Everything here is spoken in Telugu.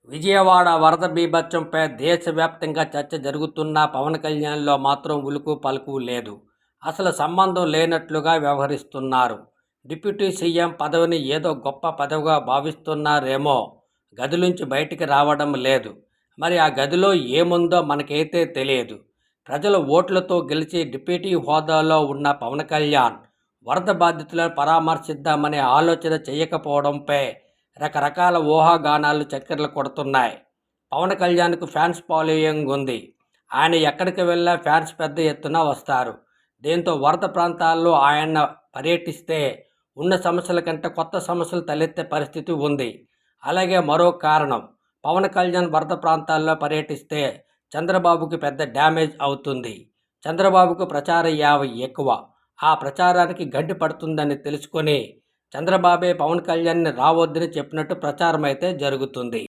విజయవాడ వరద బీభత్సంపై దేశవ్యాప్తంగా చర్చ జరుగుతున్నా పవన్ కళ్యాణ్లో మాత్రం ఉలుకు పలుకు లేదు. అసలు సంబంధం లేనట్లుగా వ్యవహరిస్తున్నారు. డిప్యూటీ సీఎం పదవిని ఏదో గొప్ప పదవిగా భావిస్తున్నారేమో. గదిలోంచి బయటికి రావడం లేదు. మరి ఆ గదిలో ఏముందో మనకైతే తెలియదు. ప్రజల ఓట్లతో గెలిచి డిప్యూటీ హోదాలో ఉన్న పవన్ కళ్యాణ్ వరద బాధితులను పరామర్శిద్దామనే ఆలోచన చేయకపోవడంపై రకరకాల ఊహాగానాలు చక్కెర్లు కొడుతున్నాయి. పవన్ కళ్యాణ్కు ఫ్యాన్స్ ఫాలోయింగ్ ఉంది. ఆయన ఎక్కడికి వెళ్ళినా ఫ్యాన్స్ పెద్ద ఎత్తున వస్తారు. దీంతో వరద ప్రాంతాల్లో ఆయన పర్యటిస్తే ఉన్న సమస్యల కంటే కొత్త సమస్యలు తలెత్తే పరిస్థితి ఉంది. అలాగే మరో కారణం, పవన్ కళ్యాణ్ వరద ప్రాంతాల్లో పర్యటిస్తే చంద్రబాబుకి పెద్ద డ్యామేజ్ అవుతుంది. చంద్రబాబుకు ప్రచార యావ ఎక్కువ. ఆ ప్రచారానికి గండి పడుతుందని తెలుసుకొని చంద్రబాబే పవన్ కళ్యాణ్ని రావద్దని చెప్పినట్టు ప్రచారం అయితే జరుగుతుంది.